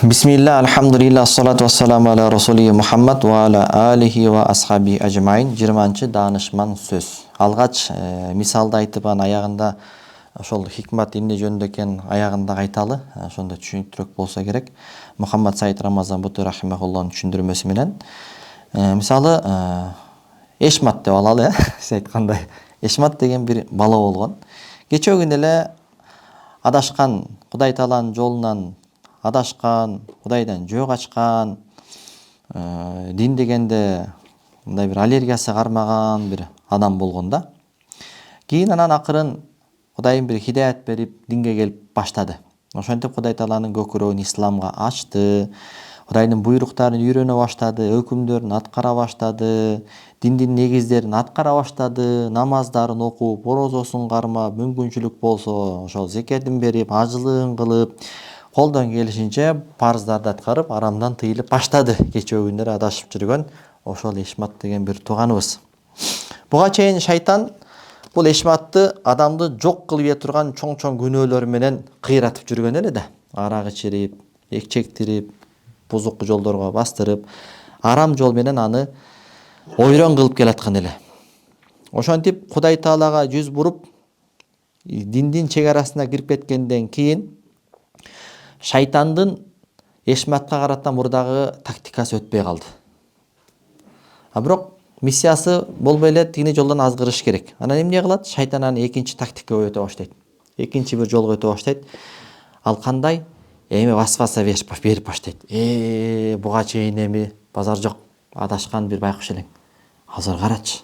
Bismillah, alhamdulillah, assalatu wassalamu ala rasulih Muhammad wa ala alihi wa ashabi ajmain. 20-чы данышман сөз. Алгач мисалды айтып аны аягында ошол хикмат эмне жөнүндө экен аягында айталы, ошондо түшүнүктүүрөөк болсо керек. Мухаммад Саид Рамазан Бути рахимахуллахнын түшүндүрмөсү менен мисалы Эшмат деп алалы, сиз айткандай. Эшмат деген бир бала болгон. Кечээ күнү эле адашкан, Кудай Тааланын жолунан адашкан, Кудайдан жөө качкан, дин дегенде мындай бир аллергиясы кармаган бир адам болгон да. Кийин анан акырын Кудайым бир хидаят берип, динге келип баштады. Ошентип Кудай Тааланын көкүрөгүн исламга ачты, Кудайдын буйруктарын үйрөнө баштады, өкүмдөрүн аткара баштады, диндин негиздерин аткара баштады, намаздарын окуп, орозосун кармап, мүмкүнчүлүк болсо ошол зекетин берип, ажылыгын кылып, колдон келишинче парыздарды аткарып, арамдан тыйылып баштады. Кечээ күндөр адашып жүргөн ошол Эшмат деген бир тууганыбыз. Буга чейин шайтан бул Эшматты адамды жок кылып ийе турган чоң күнөөлөр менен кыйратып жүргөн эле да. Арак ичирип, чектирип, бузук жолдорго бастырып, арам жол менен аны ойрон кылып келаткан эле. Ошентип Кудай Таалага жүз буруп, диндин чегарасына кирип кеткенден кийин шайтандын Эшматка карата мурдагы тактикасы өтпөй калды. Бирок миссиясы болбой эле тигини жолдон азгырыш керек. Анан эмне кылат? Шайтан аны экинчи тактикага өтө баштайт. Экинчи бир жолго өтө баштайт. Ал кандай? Эми васваса берип баштайт. Буга чейин эми базар жок, адашкан бир байкуш элең. Азыр карачы,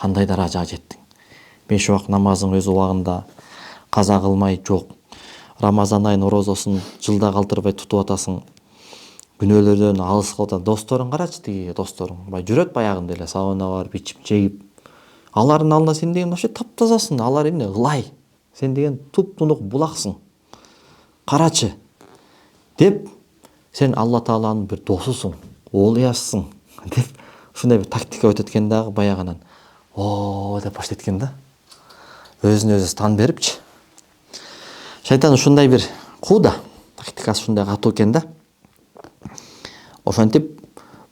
кандай даражага жеттиң. 5 убак намазың өз убагында, каза кылмай жок. Рамазан айын орозосун жылда калтырбай тутуп атасың. Күнөөлөрдөн алыс кылып, досторуң карачы, тиги досторуң. Бай жүрөт баягында эле сабына барып, ичип, жегип. Алардын алдында сен деген вообще таптазасың. Алар эмне ылай. Сен деген туп-тунук булаксың. Карачы деп, сен Алла Тааланын бир досусуң, олуясың деп ушундай бир тактика өтөт экен дагы баягынан. Деп баштайт экен да. Өзүнө өзү тан берипчи. Шайтан ушундай бир кууда, тактикасы ушундай катуу экен да. Ошентип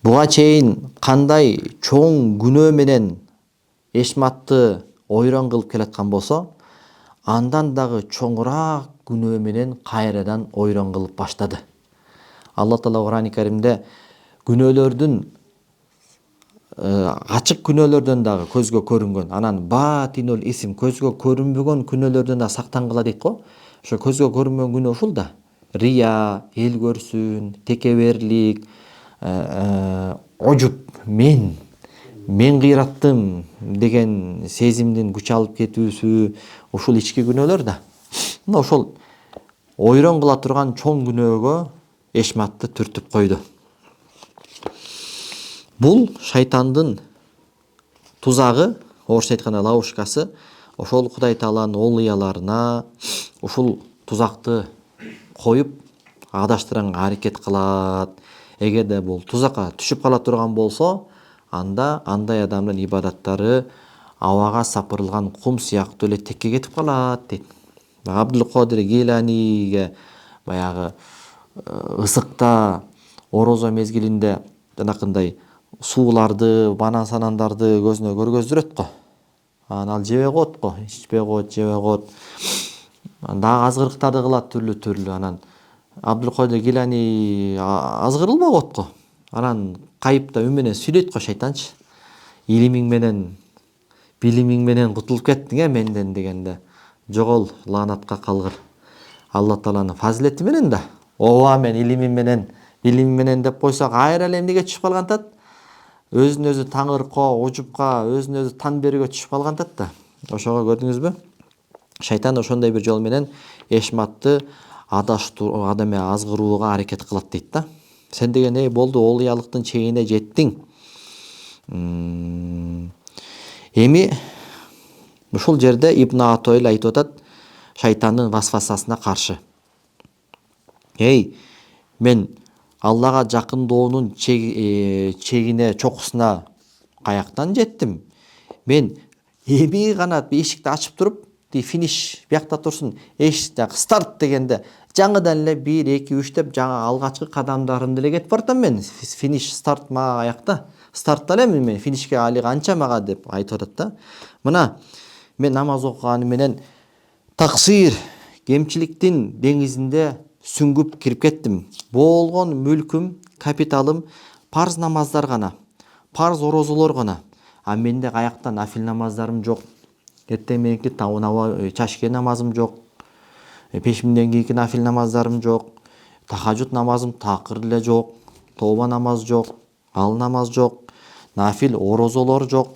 буга чейин кандай чоң күнөө менен Эшматты ойрон кылып келаткан болсо, андан дагы чоңураак күнөө менен кайрадан ойрон кылып баштады. Алла Таала Кур'ан-ы Каримде күнөөлөрдүн ачык күнөөлөрдөн дагы көзгө көрүнгөн, анан батинул исм көзгө көрүнбөгөн күнөөлөрдөн да сактангыла дейт го. Ошо көзгө көрүнбөгөн күнөө ушул да. Рия, эл көрсүн, текеберлик, ожуп, мен кыйраттым деген сезимдин күч алып кетүүсү, ушул ички күнөөлөр да. Мына ошол ойрон кыла турган чоң күнөөгө Эшматты түртүп койду. Бул шайтандын тузагы, орусча айтканда ловушкасы, ошол Кудай Тааланын олуяларына ушул тузакты коюп адаштыранга аракет кылат. Эгерде бул тузакка түшүп кала турган болсо, анда андай адамдын ибадаттары абага сапырылган кум сыяктуу эле текке кетип калат дейт. Абдул-Кодир Гейланиге баягы ысыкта, орозо мезгилинде жанакындай сууларды, банан-санандарды көзүнө көргөздүрөт го. Ал жебей коет го, ичпей коет, жебей коет. Дагы азгырыктарды кылат түрлүү. Анан Абдул-Кодир Гейлани азгырылбай коет го. Анан кайыпта үн менен сүйлөйт го шайтанчы. Илимиң менен, билимиң менен кутулуп кеттиң менден дегенде. Жогол, лаанатка калгыр. Алла Тааланын фазилети менен да. Ооба мен илимим менен, билимим менен деп койсок, кайра эле эмнеге түшүп калгантат? Өзүн өзү таңыркоо, ожупка, өзүн өзү тан берүүгө түшүп калгантат да. Ошого көрдүңүзбү? Шайтан ошондой бир жол менен Эшматты азгырууга аракет кылат дейт да. Сен деген болду, олуялыктын чегине жеттиң. Эми ушул жерде Ибн Атойл айтып атат, шайтандын васвасасына каршы. Мен Аллага жакындоонун чегине, чокусуна каяктан жеттим? Мен эми гана эшикти ачып туруп, финиш биякта турсун, эшикте старт дегенде Жаңыдан эле 1 2 3 деп жаңа алгачкы кадамдарымды эле кетип баратам мен. Финиш старт мага аякта. Стартта эле мен финишке али канча мага деп айтып атат да. Мына мен намаз окуганы менен таксир, кемчиликтин деңизинде сүңгүп кирип кеттим. Болгон мүлкүм, капиталым парз намаздар гана, парз орозолор гана. А менде каякта нафил намаздарым жок. Эртең мененки чашке намазым жок. Пешимден кийинки нафил намаздарым жок. Тахажжуд намазым такыр эле жок. Тоба намаз жок, ал намаз жок. Нафил орозолор жок.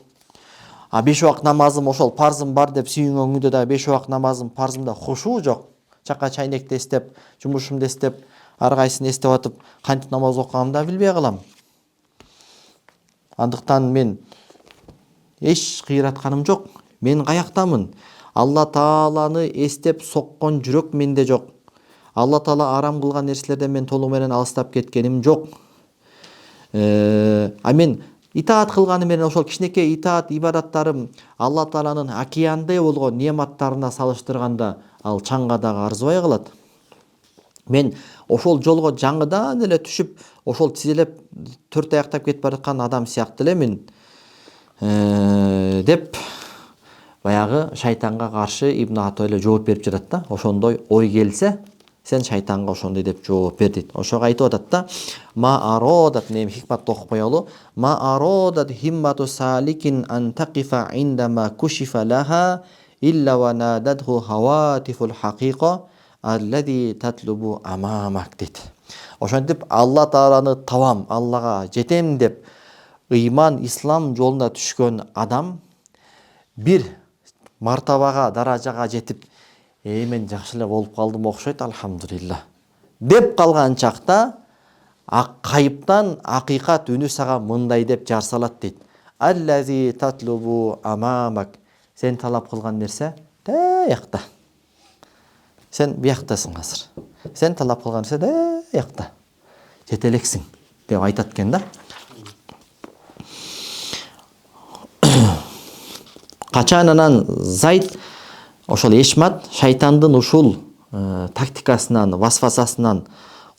А 5 убакыт намазым ошол парзым бар деп сүйүнгөнгүндө да 5 убакыт намазым парзымда хушу жок. Чака чайнекти эстеп, жумушумду эстеп, ар кайсысын эстеп атып, кантип намаз окуганымды да билбей калам. Андыктан мен эч кыйратканым жок. Мен каяктамын? Алла Тааланы эстеп соккон жүрөк менде жок. Алла Таала арам кылган нерселерден мен толугу менен алыстап кеткеним жок. А мен итаат кылганы менен ошол кичинекей итаат ибадаттарым Алла Тааланын океандай болгон неаматтарына салыштырганда ал чаңга дагы арзыбай калат. Мен ошол жолго жаңыдан эле түшүп, ошол тизелеп 4 аяктап кетип бараткан адам сыяктуу элемин деп баягы шайтанга каршы Ибн Ато эле жооп берип жатат да. Ошондой ой келсе, сен шайтанга ошондой деп жооп бер дейт. Ошого айтып атат да. Ма арадат, мен хикматты окуп коелу. Ма арадат химмату саликин ан тaqифа индама кушифа лаха илля ва нададху хаватифул хакиқа аллади татлубу амамак дейт. Ошентип Алла Тааланы табам, Аллага жетем деп ыйман, ислам жолуна түшкөн адам бир мартабага, даражага жетип, мен жакшы эле болуп калдым окшойт, алхамдулилла деп калган чакта кайыптан акыйкат үнү сага мындай деп жар салат дейт. Аллази татлубу амамак. Сен талап кылган нерсе таякта. Сен бияктасың азыр. Сен талап кылган нерсе таякта. Жете элексиң деп айтат экен да. Качанынан Зайд ошол Эшмат шайтандын ушул тактикасынан, васвасасынан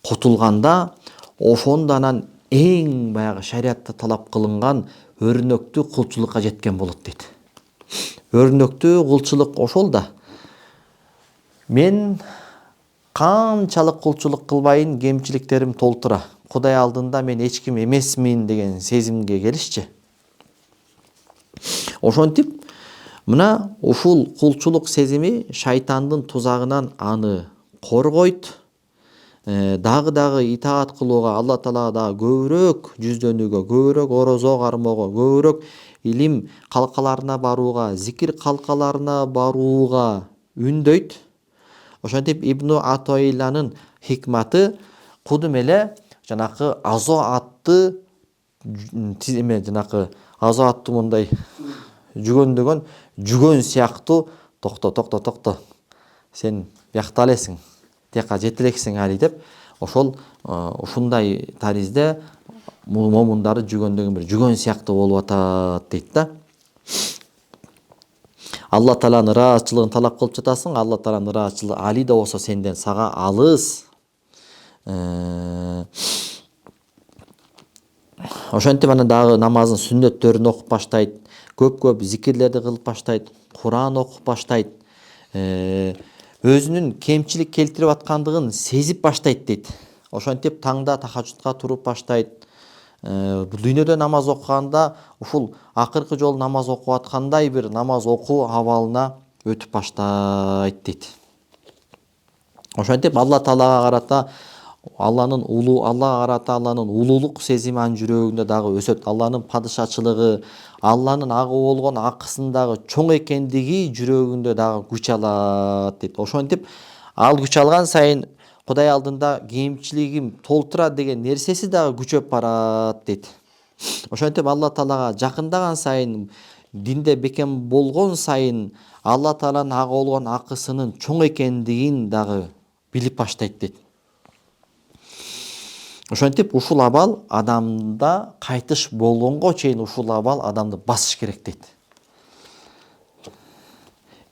кутулганда, ошондонан эң баягы шариатта талап кылынган өрнөктүү кулчулукка жеткен болот дейт. Өрнөктүү кулчулук ошол да. Мен канчалык кулчулук кылбайын, кемчиликтерим толтура. Кудай алдында мен эч ким эмесмин деген сезимге келишчи. Ошентип мына ушул кулчулук сезими шайтандын тузагынан аны коргойт. Дагы итаат кылууга, Алла Таалага дагы көбүрөөк жүздөнүүгө, көбүрөөк орозо кармоого, көбүрөөк илим калкаларына барууга, зикир калкаларына барууга үндөйт. Ошентип Ибн Атоиланын хикматы кудум эле жанакы азо атты азо атты мындай жүгөндөгөн жүгөн сыяктуу токто. Сен биякта элесиң. Тияка жете элексиң али деп ошол ушундай таризде момундары жүгөндөгөн бир жүгөн сыяктуу болуп атат дейт да. Алла Тааланын ыраазычылыгын талап кылып жатасың. Алла Тааланын ыраазычылыгы али да болсо сенден сага алыс. Ошентип анан дагы намаздын сүннөттөрүн окуп баштайт. Көп зикирлерди кылып баштайт. Куран окуп баштайт. Өзүнүн кемчилик келтирип аткандыгын сезип баштайт дейт. Ошентип таңда тахажжудка туруп баштайт. Дүйнөдө намаз окуганда ушул акыркы жолу намаз окуп аткандай бир намаз окуу абалына өтүп баштайт дейт. Ошентип Алла Таалага карата Алланын улуулук сезими анын жүрөгүндө дагы өсөт. Алланын падышачылыгы, Алланын ага болгон акысын дагы чоң экендиги жүрөгүндө дагы күч алат дейт. Ошентип ал күч алган сайын Кудай алдында кемчилигим толтура деген нерсеси дагы күчөп барат дейт. Ошентип Алла Таалага жакындаган сайын, динде бекем болгон сайын Алла Тааланын ага болгон акысынын чоң экендигин дагы билип баштайт дейт. Ошентип ушул абал адамда кайтыш болгонго чейин ушул абал адамды басыш керек дейт.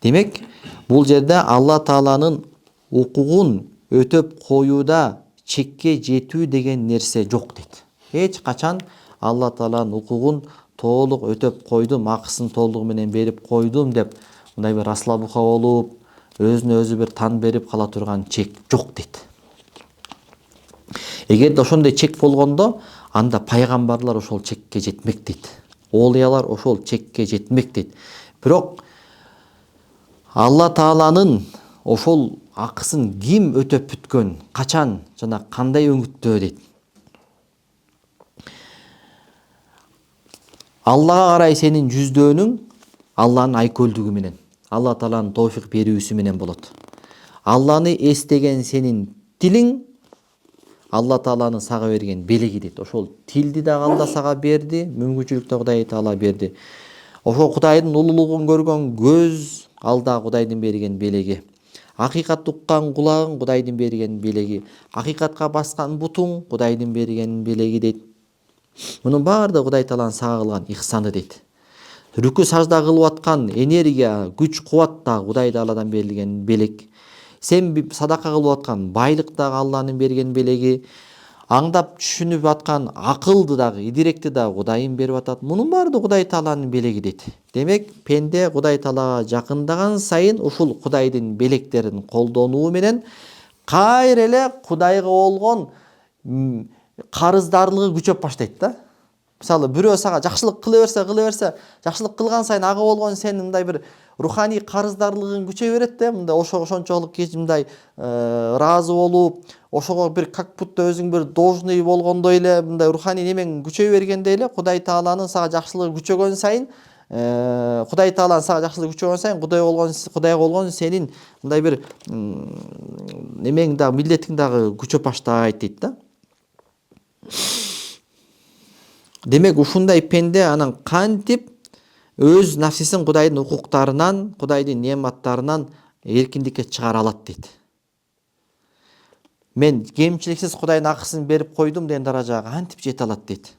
Демек, бул жерде Алла Тааланын укугун өтөп коюуда чекке жетүү деген нерсе жок дейт. Эч качан Алла Тааланын укугун толук өтөп койдум, акысын толугу менен берип койдум деп мындай бир расслабуха болуп, өзүнө өзү бир тан берип кала турган чек жок дейт. Эгерде ошондой чек болгондо, анда пайгамбарлар ошол чекке жетмек дейт. Олиялар ошол чекке жетмек дейт. Бирок Алла Тааланын ошол акысын ким өтөп бүткөн, качан жана кандай өңүттө дейт. Аллага карай сенин жүздөөнүң Алланын айкөлдүгү менен, Алла Тааланын товфик берүүсү менен болот. Алланы эстеген сенин тилиң Алла Тааланын сага берген белеги дейт. Ошол тилди да Алла сага берди, мүмкүнчүлүктү Кудай Таала берди. Ошол Кудайдын улуулугун көргөн көз алда Кудайдын берген белеги. Акыйкатты уккан кулагың Кудайдын берген белеги. Акыйкатка баскан бутуң Кудайдын берген белеги дейт. Мунун баардыгы Кудай Тааланын сага кылган ихсаны дейт. Рүкү сажда кылып аткан энергия, күч, кубат да Кудай Тааладан берилген белек. Сен садака кылып аткан байлык дагы Алланын берген белеги. Аңдап түшүнүп аткан акылды дагы, идиректи дагы Кудайым берип атат. Мунун баардыгы Кудай Тааланын белеги дейт. Демек, пенде Кудай Таалага жакындаган сайын ушул Кудайдын белектерин колдонуу менен кайра эле Кудайга болгон карыздарлыгы күчөп баштайт да. Мисалы, бирөө сага жакшылык кыла берсе, жакшылык кылган сайын ага болгон сенин мындай бир руханий карыздарлыгың күчөй берет да. Мындай ошончолук мындай ыраазы болуп, ошого бир как будто өзүң бир должный болгондой эле мындай руханий немең күчөй бергендей эле Кудай Тааланын сага жакшылыгы күчөгөн сайын, Кудай Тааланын сага жакшылыгы күчөгөн сайын Кудайга болгон сенин мындай бир немең дагы, милдетиң дагы күчөп баштайт дейт да. Демек, ушундай пенде анан кантип өз нафсисин Кудайдын укуктарынан, Кудайдын неаматтарынан эркиндикке чыгара алат дейт. Мен кемчиликсиз Кудайдын акысын берип койдум деген даражага кантип жете алат дейт.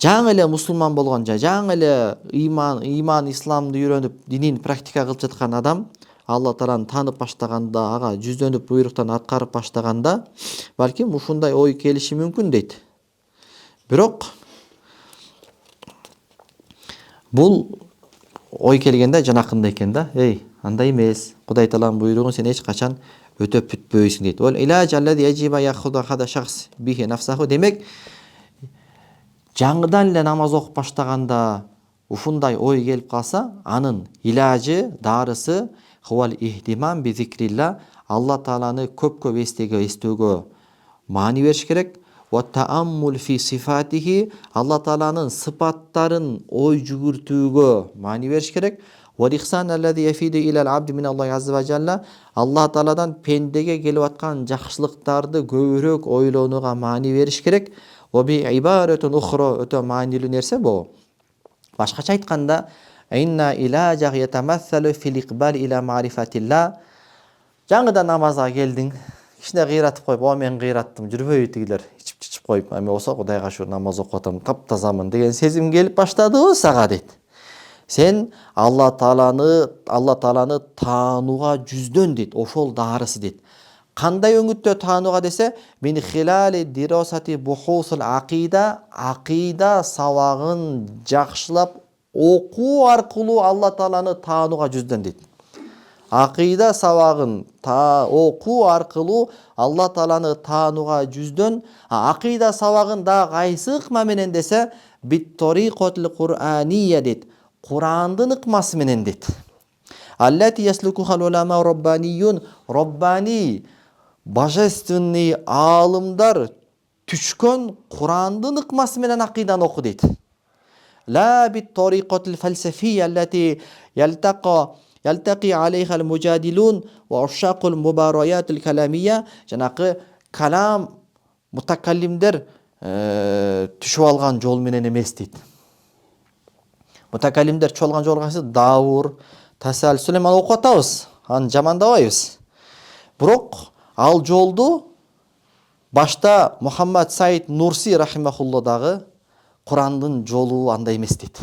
Жаңы эле мусулман болгон жаңы эле иман, исламды үйрөнүп, динин практика кылып жаткан адам Алла Тааланы таанып баштаганда, ага жүздөнүп буйруктан аткарып баштаганда, балким ушундай ой келиши мүмкүн дейт. Бирок бул ой келгенде жанакындай экен да. Андай эмес. Кудай Тааланын буйругун сен эч качан өтөп бүтпөйсүң дейт. Ол илаж аллади яжиба яхуда хада шахс бихи нафсаху. Демек, жаңыдан эле намаз окуп баштаганда ушундай ой келип калса, анын илажы, дарысы хуал ихтимам би зикрилла, Алла Тааланы көп эстөөгө маани бериш керек. Ва тааммул фи сифатихи, Алла Тааланын сыпаттарын ой жүгүртүүгө маани бериш керек. Ва ихсан аллади яфиду илал абди мин Аллахи азза ва жалла, Алла Тааладан пендеге келип аткан жакшылыктарды көбүрөөк ойлонууга маани бериш керек. Ва би ибаратун ухра, өтө маанилүү нерсе бул. Башкача айтканда, инна илажа ятамассалу фил иqbal ила ма'рифатилла. Жаңыдан намазга келдиң, кичине кыйратып коюп, мен кыйраттым, жүрбөйбү тигилер, ичип коюп, эми болсо Кудайга шүгүр намаз окуп атам, таптазамын деген сезим келип баштадыбы сага дейт. Сен Алла Тааланы таанууга жүздөн дейт, ошол дарысы дейт. Кандай өңүттө таанууга десе, мин хилали диросати бухусул акида сабагын жакшылап окуу аркылуу Алла Тааланы таанууга жүздөн дейт. Акида сабагын окуу аркылуу Алла Тааланы таанууга жүздөн. Акида сабагын да кайсы ыкма менен десе, бит торикотул Кур'анiyya дейт. Курандын ыкмасы менен дейт. Аллати яслукухал улама роббанийюн, роббани божественный алымдар түшкөн Курандын ыкмасы менен акиданы оку дейт. Ла бит торикотул фалсафия аллати ялтaqi алейха al-mujadilun ва ушакул мубараятул каламия, жанакы калам мутакаллимдер түшүп алган жол менен эмес дейт. Мутакаллимдер түшүп алган жол кайсы? Даур, тасалсул, эми окуп атабыз, аны жамандабайбыз. Бирок ал жолду башта Мухаммад Саид Нурси рахимахулла дагы Курандын жолу андай эмес дейт.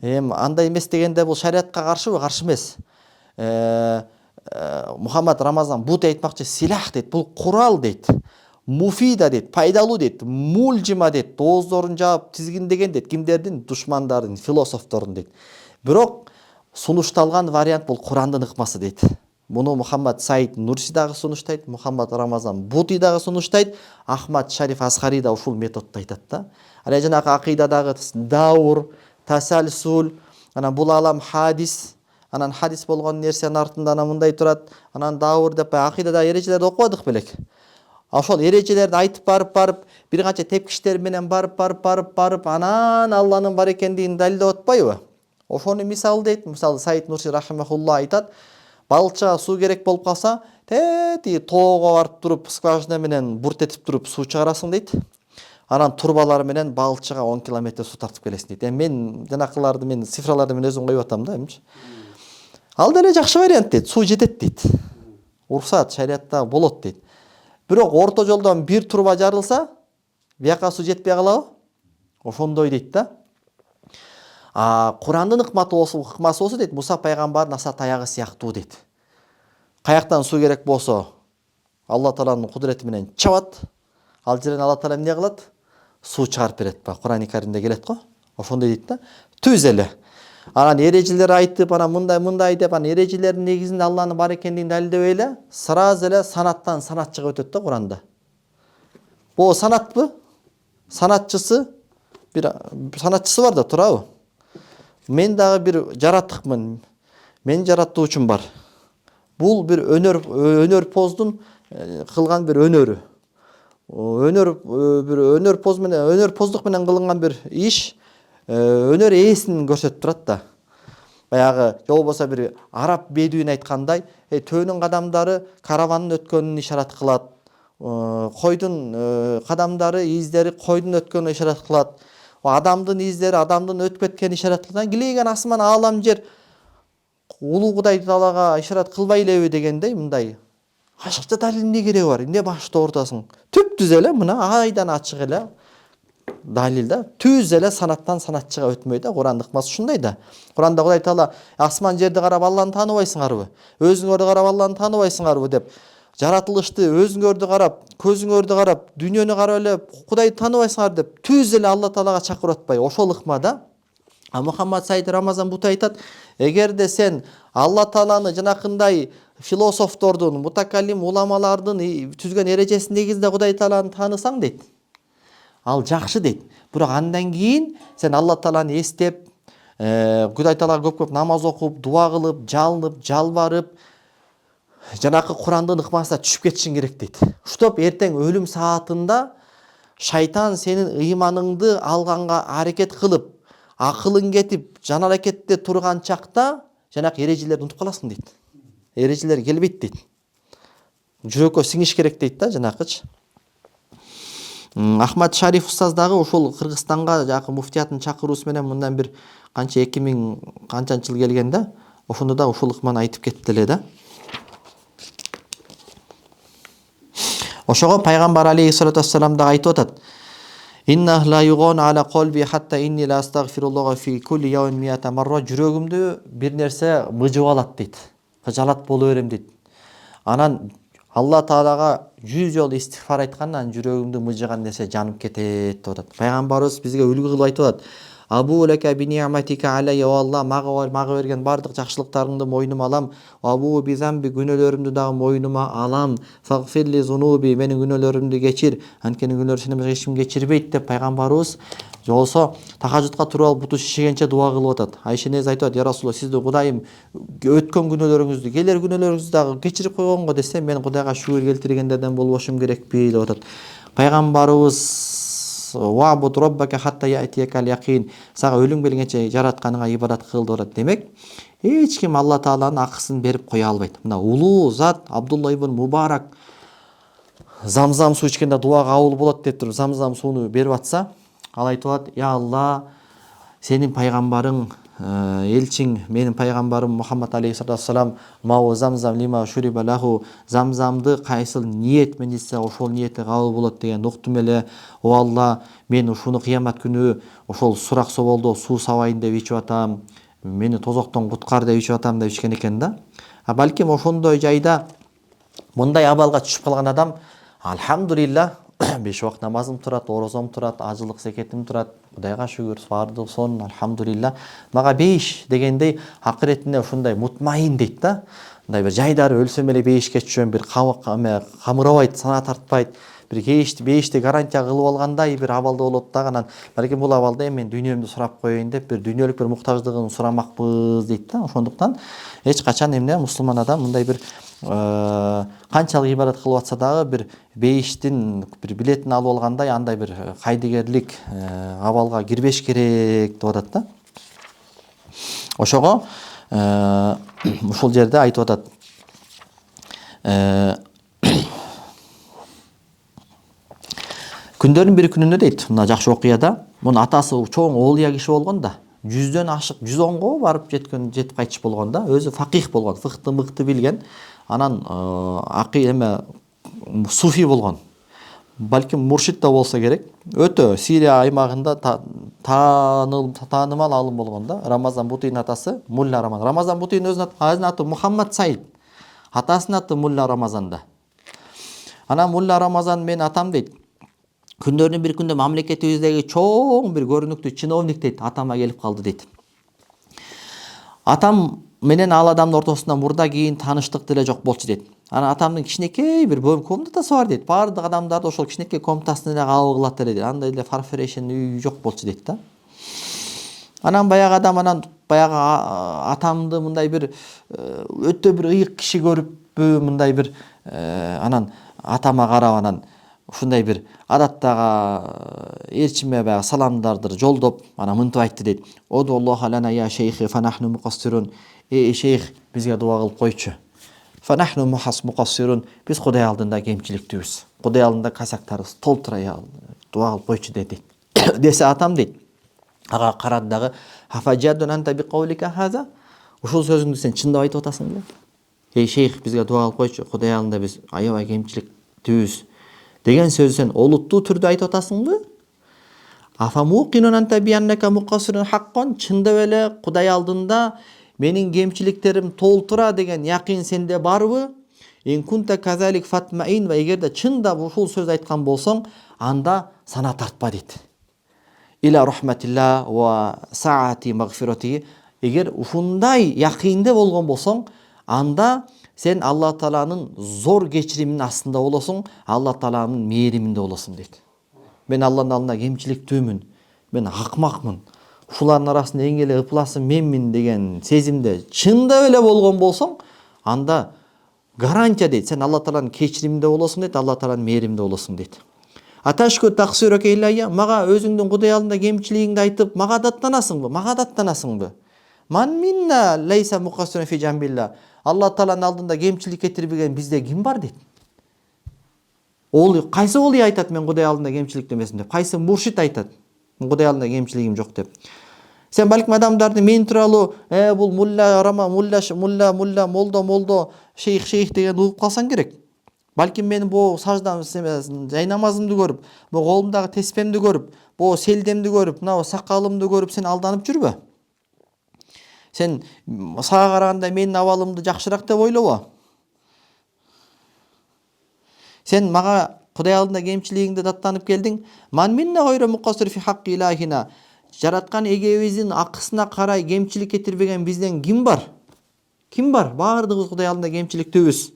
Андай эмес дегенде бул шариатка каршыбы? Каршы эмес. Мухаммад Рамазан бут айтмакчы силах дейт, бул курал дейт, муфида дейт, пайдалуу дейт, мулжима дейт, ооздорун жаап тизгиндеген дейт, кимдердин? Душмандардын, философтордун дейт. Бирок сунушталган вариант бул Курандын ыкмасы дейт. Муну Мухаммад Саид Нурси дагы сунуштайт, Мухаммад Рамазан Бути дагы сунуштайт, Ахмад Шариф Асхари да ушул методду айтат да. Ана жанагы акыйдадагы даур, тасалсул, анан бул алам хадис, анан хадис болгон нерсенин артында анан мындай турат, анан даур деп акыйдада эрежелерди окубадык белек. Ошол эрежелерди айтып барып, бир канча тепкичтер менен барып, анан Алланын бар экендигин далилдеп атпайбы? Ошону мисал дейт. Мисалы Саид Нурси рахимахулла айтат, балчыга суу керек болуп калса, тети тоого барып туруп, скважина менен бурт этип туруп суу чыгарасың дейт. Анан турбалар менен балчыга 10 километр суу тартып келесиң дейт. Мен жанакыларды, мен цифраларды мен өзүм коюп атам да, эмчи. Ал деле жакшы вариант дейт, суу жетет дейт. Уруксат шариатта болот дейт. Бирок орто жолдон бир турба жарылса, бияка суу жетпей калабы? Ошондой дейт да. Курандын ыкмасы болсо дейт, Муса пайгамбардын аса таягы сыяктуу дейт. Каяктан суу керек болсо, Алла Тааланын кудурети менен чабат. Ал жерден Алла Таала эмне кылат? Суу чыгарып берет ба? Куран-ы Каримде келет го. Ошондой дейт да. Түз эле. Анан эрежелер айтып, анан мындай деп, анан эрежелердин негизинде Алланын бар экендигин далилдебей эле, сразу эле санаттан санат чыгып өтөт да Куранда. Бул санатпы? Санатчысы бар да, турабы? Мен дагы бир жараттыкмын. Мен жараттуучум бар. Бул бир өнөрпоздун кылган бир өнөрү. Өнөрпоздук менен кылынган бир иш, өнөр ээсин көрсөтүп турат да. Баягы же болбосо бир араб бедуин айткандай, төөнүн кадамдары каравандын өткөнүн ишарат кылат. Койдун кадамдары, издери койдун өткөнүн ишарат кылат. Адамдын издери адамдын өтүп кеткенин ишарат кылат. Килеген асман, аалам, жер улуу Кудай Таалага ишарат кылбай элеби дегендей, мындай ашыкча далил эмне кереги бар? Эмне башты ортасың? Түп-түз эле мына айдан ачык эле далил да. Түз эле санаттан санатчыга өтмөй да. Курандык ыкмасы ушундай да. Куранда Кудай Таала асман жерди карап Алланы тааныбайсыңарбы? Өзүңөрдү карап Алланы тааныбайсыңарбы деп жаратылышты өзүңөрдү карап, көзүңөрдү карап, дүйнөнү карап эле Кудайды тааныбайсыңар деп түз эле Алла Таалага чакырып атпайбы? Ошол ыкма да. Мухаммад Саид Рамазан Бут айтат, эгерде сен Алла Тааланы жанакындай философтордун, мутакаллим уламалардын түзгөн эрежесин негизинде Кудай Тааланы таанысаң дейт, ал жакшы дейт. Бирок андан кийин сен Алла Тааланы эстеп, Кудай Таалага көп намаз окуп, дуа кылып, жалынып, жалбарып, жанакы Курандын ыкмасына түшүп кетишиң керек дейт. Ушутуп эртең өлүм саатында шайтан сенин ыйманыңды алганга аракет кылып, акылың кетип, жан аракетте турган чакта жанакы эрежелерди унутуп каласың дейт. Эрежелер келбейт дейт. Жүрөккө сиңиш керек дейт да жанакычы. Ахмад Шариф устаз дагы ушул Кыргызстанга жакы муфтиятын чакыруусу менен мындан бир канча 2000 канчанчы жыл келген да, ошондо да ушул ыкманы айтып кетти эле да. Ошого пайгамбар алейхиссалату вассалам да айтып атат. Инна ла югон ала qalbi hatta inni la astaghfirullah fi kulli yawmin 100 marra. Жүрөгүмдү бир нерсе мыжып алат дейт. Кыжалат боло берем дейт. Анан Алла Таалага 100 жолу истигфар айткандан жүрөгүмдү мыжыган нерсе жанып кетет деп атат. Пайгамбарыбыз бизге үлгү кылып айтып атат. Абу лака би ни'матика алайя, ва Алла мага берген бардык жакшылыктарыңды мойнума алам. Абу би замби, күнөөлөрүмдү дагы мойнума алам. Фагфирли зунуби, менин күнөөлөрүмдү кечир. Анткени күнөөлөр сени эч ким кечирбейт деп пайгамбарыбыз жолсо тахажжудка туруп алып буту шишигенче дуа кылып атат. Айша энеңиз айтып атат: "Я Расулулла, сизди Кудайым өткөн күнөөлөрүңүздү, келер күнөөлөрүңүздү дагы кечирип койгонго десе, мен Кудайга шүгүр келтиргендерден болбошум керекпи?" деп атат. Пайгамбарыбыз "Вабуд роббака хатта я'тиякал яқин", сага өлүм келгенче жаратканыңа ибадат кыл деп атат. Демек, эч ким Алла Тааланын акысын берип кое албайт. Мына улуу зат Абдулла ибн Мубарак замзам суу ичкенде дуа кабыл болот деп туруп замзам сууну берип атса, ал айтып атат: "Я Алла, сенин пайгамбарың, элчиң, менин пайгамбарым Мухаммад алейхиссалату вассалам мау замзам лима шуриба лаху, замзамды кайсыл ниет менен ичсе ошол ниети кабыл болот деген уктум эле. О Алла, мен ушуну кыямат күнү ошол сурак соболдо суу сабайын деп ичип атам. мени тозоктон куткар деп ичип атам деп ичкен экен да. Балким ошондой жайда мындай абалга түшүп калган адам альхамдулилла 5 убак намазым турат, орозом турат, ажылык зекетим турат. Кудайга шүгүр, бардыгы сонун альхамдулилла. Мага 5 дегендей акыретинде ушундай мутмайын дейт да. Мындай бир жайдары өлсөм эле 5ке түшөм, бир камырабайт, сана тартпайт. Бир 5те гарантия кылып алгандай бир абалда болот да. Анан балким бул абалда мен дүйнөмдү сурап коеюн деп бир дүйнөлүк бир муктаждыгын сурамакпыз дейт да. Ошондуктан эч качан эмне мусулман адам мындай бир канчалык ибадат кылып атса дагы бир 5тин бир билетин алып алгандай андай бир кайдыгерлик абалга кирбеш керек деп атат да. Ошого ушул жерде айтып атат. Күндөрдүн бир күнүндө дейт, мына жакшы окуяда, мунун атасы чоң оолия киши болгон да, 100дөн ашык 110го барып жетип кайтыш болгон да, өзү факих болгон, фыкты мыкты билген, анан суфи болгон. Балким муршид да болсо керек. Өтө Сирия аймагында таанымал алым болгон да. Рамазан Бутин атасы Мулла Рамазан. Рамазан Бутин өзүнүн аты Мухаммад Сайд. Атасынын аты Мулла Рамазанда. Анан Мулла Рамазан мен атам дейт. Күндөрдүн бир күндө мамлекетибиздеги чоң бир көрүнүктүү чиновник дейт, атама келип калды дейт. Атам менен ал адамдын ортосунда мурда кийин тааныштык деле жок болчу дейт. Анан атамдын кичинекей бир комнатасы бар дейт. Бардык адамдарды ошол кичинекей комнатасына эле кабыл кылат эле дейт. Андай эле фарфорешен үй жок болчу дейт да. Анан баягы адам баягы атамды мындай бир өтө бир ыйык киши көрүппү, мындай бир анан атама карап анан ушундай бир адаттагы элчиме баягы саламдарды жолдоп анан мынтип айтты дейт. Одуллаха лана я шейхи фанахну мукассирун. Шейх бизге дуа кылып койчу. Фанахну мукассирун. Биз Кудай алдында кемчиликтүүбүз. Кудай алдында касактарыбыз толтура дуа кылып койчу дейт. Десе атам дейт. Ага карады дагы хафажадун анта би каулика хаза. Ушул сөзүңдү сен чындап айтып атасыңбы? Шейх бизге дуа кылып койчу. Кудай алдында биз аябай кемчиликтүүбүз деген сөзү сен олуттуу түрдө айтып атасыңбы? Афамукинун анта би аннака мукассирун хаккон. Чындап эле Кудай алдында менин кемчиликтерим толтура деген якын сенде барбы? Ин кунта казалик фатмаин. Ва эгерде чындап ушул сөз айткан болсоң, анда сана тартпа дейт. Иля рахматилла ва саати магфирати. Эгер ушундай якынды болгон болсоң, анда сен Алла Тааланын зор кечириминин астында болосуң, Алла Тааланын мээриминде болосуң дейт. Мен Алланын алдында кемчиликтүүмүн, мен акмакмын. Ушулардын арасында эң эле ыпласы менмин деген сезимде чындап эле болгон болсоң, анда гарантия дейт, сен Алла Тааланын кечириминде болосуң дейт, Алла Тааланын мээриминде болосуң дейт. Аташку таксирука илайя, мага өзүңдүн Кудай алдында кемчилигиңди айтып, мага даттанасыңбы? Мага даттанасыңбы? Ман минна лейса мукассирун фи джамбилла. Алла Тааланын алдында кемчилик кетирбеген бизде ким бар дейт. Ол кайсы оли айтат мен Кудай алдында кемчиликтемесин деп? Кайсы муршид айтат мен Кудай алдында кемчилигим жок деп? Сен балким адамдарды мен тууралуу бул мулла молдо шейх деген угуп калсаң керек. Балким мен бу саждам жай намазымды көрүп, бу колумдагы теспемди көрүп, бу селдемди көрүп, мына сакалымды көрүп сен алданып жүрбө. Сен сага караганда менин абалымды жакшыраак деп ойлобо. Сен мага Кудай алдында кемчилигиңди даттанып келдиң. Ман минна гайра мукассир фи хакки илахина. Жараткан эгебиздин акысына карай кемчилик кетирбеген бизден ким бар? Ким бар? Бардыгыбыз Кудай алдында кемчиликтүүбүз.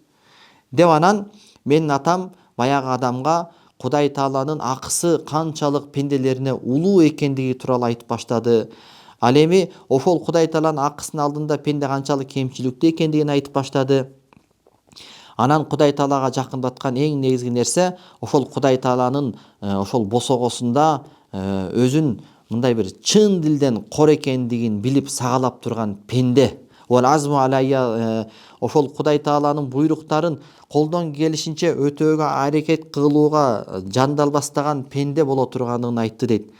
Деп анан менин атам баягы адамга Кудай Тааланын акысы канчалык пенделерине улуу экендиги тууралуу айтып баштады. Ал эми ошол Кудай Тааланын акысынын алдында пенде канчалык кемчиликтүү экендигин айтып баштады. Анан Кудай Таалага жакындаткан эң негизги нерсе ошол Кудай Тааланын ошол босогосунда өзүн мындай бир чын дилден кор экендигин билип сагалап турган пенде. Ошол Кудай Тааланын буйруктарын колдон келишинче өтөөгө аракет кылууга жандалбастаган пенде боло турганын айтты дейт.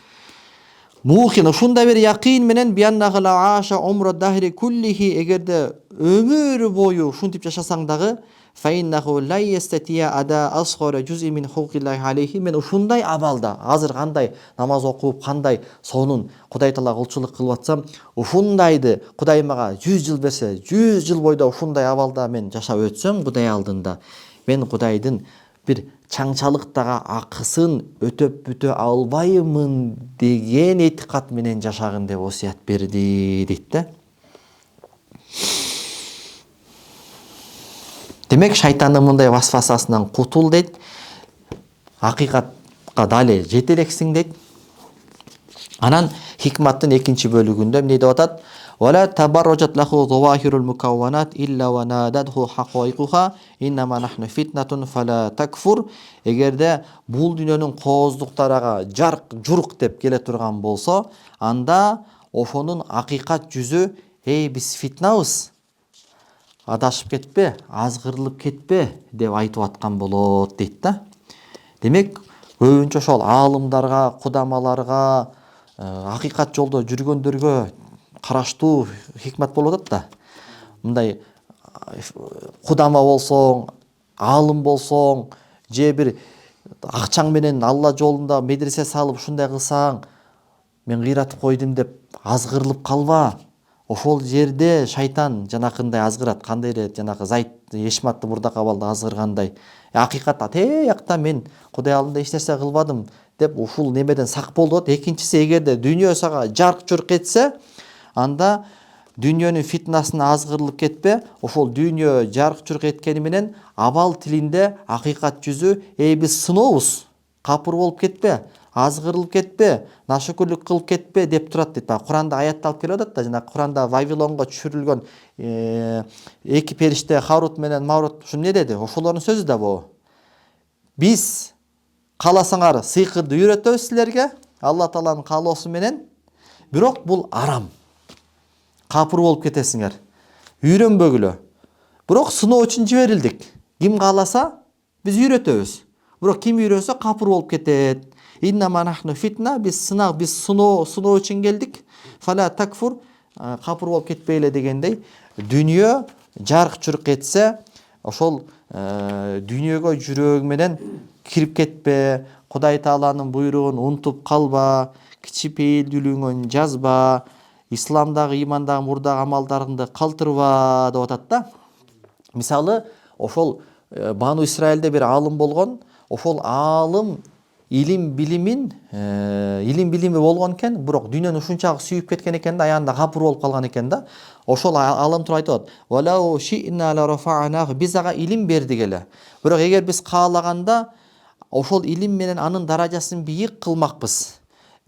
Мухин ушундай бир якын менен бияннахла аша умра дахри куллихи, эгерде өмүр бою ушинтип жашасаң дагы фаиннаху ла ястатия ада асгара жуз'i мин хукиллахи алейхи. Мен ушундай абалда азыр кандай намаз окуп, кандай сонун Кудай Таала кулчулук кылып атсам, ушундайды Кудай мага 100 жыл берсе, 100 жыл бойда ушундай абалда мен жашап өтсөм Кудай алдында, мен Кудайдын бир чаңчалыктагы акысын өтөп бүтө албаймын деген этикат менен жашагын деп осуят берди дейт да. Демек шайтандын мындай васвасасынан кутул дейт. Акыйкатка дале жете элексиң дейт. Анан хикматтын экинчи бөлүгүндө эмне деп атат? Вала табарружат лаху завахирул мукавванат илля ва нададху хакайкуха иннама нахну фитнатун фала такфур. Эгерде бул дүйнөнүн кооздуктарага жарк журук деп келе турган болсо, анда ошонун акыйкат жүзү эй биз фитнабыз, адашып кетпе, азгырылып кетпе деп айтып аткан болот дейт да. Демек көбүнчө ошол аалымдарга, кудамаларга, акыйкат жолдо жүргөндөргө караштуу хикмат болуп атат да. Мындай кудама болсоң, аалым болсоң, же бир акчаң менен Алла жолунда медресе салып ушундай кылсаң, мен кыйратып койдум деп азгырылып калба. Ошол жерде шайтан жанакындай азгырат. Кандай эле жанакы Зайд Ешматты мурдакы абалда азгыргандай. Акыйкат атеякта мен Кудай алдында эч нерсе кылбадым деп ушул немеден сак болот. Экинчиси, эгерде дүйнө сага жарк журк этсе, анда дүйнөнүн фитнасына азгырылып кетпе. Ошол дүйнө жарк журк эткени менен абал тилинде акыйкат жүзү эй биз сынообуз, капыр болуп кетпе, азгырылып кетпе, нашүкүрлүк кылып кетпе деп турат дейт. Куранда аятталып келип атат да, жана Куранда Вавилонго түшүрүлгөн эки периште Харут менен Марут ушу эмне деди? Ошолордун сөзү да бу. Биз кааласаңар сыйкырды үйрөтөбүз силерге, Алла Тааланын каалоосу менен, бирок бул арам. Капыр болуп кетесиңер. Үйрөнбөгүлө. Бирок сыноо үчүн жиберилдик. Ким кааласа биз үйрөтөбүз. Бирок ким үйрөнсө капыр болуп кетет. Иннама нахну фитна, биз сыноо үчүн келдик. Фала такфур, капыр болуп кетпейле дегендей. Дүйнө жарк журк этсе, ошол дүйнөгө жүрөгүң менен кирип кетпе, Кудай Тааланын буйругун унутуп калба, кичипейилдүүлүгүңөн жазба, исламдагы, имандагы мурдагы амалдарыңды калтырба деп атат да. Мисалы, ошол Бану Исраилде бир аалым болгон, ошол аалым илим билими болгон экен, бирок дүйнөнү ушунчалык сүйүп кеткен экен да, аягында капыр болуп калган экен да. Ошол аалым туруп айтып атат: "Валау ши'на ла рафа'наху", биз ага илим бердик эле. Бирок эгер биз каалаганда ошол илим менен анын даражасын бийик кылмакпыз.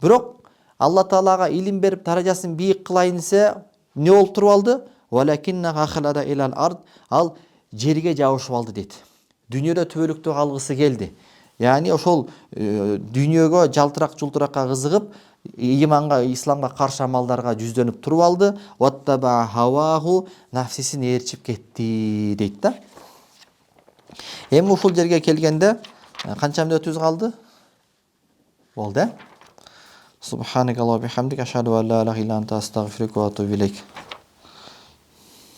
Бирок Алла Таалага илим берип даражасын бийик кылайын десе, эмне болуп туруп алды? Валакинна хахалада илал ард, ал жерге жабышып алды дейт. Дүйнөдө түбөлүктү калгысы келди. Яни ошол дүйнөгө жалтырак жултуракка кызыгып, иманга, исламга каршы амалдарга жүздөнүп туруп алды. Ваттаба хаваху, нафсисин ээрчип кетти дейт да. Эми ушул жерге келгенде канча мүнөтүбүз калды? Болду. Субханакаллаху ва бихамдика, ашхаду ан ла илаха илля анта, астагфирука ва атубу илейк.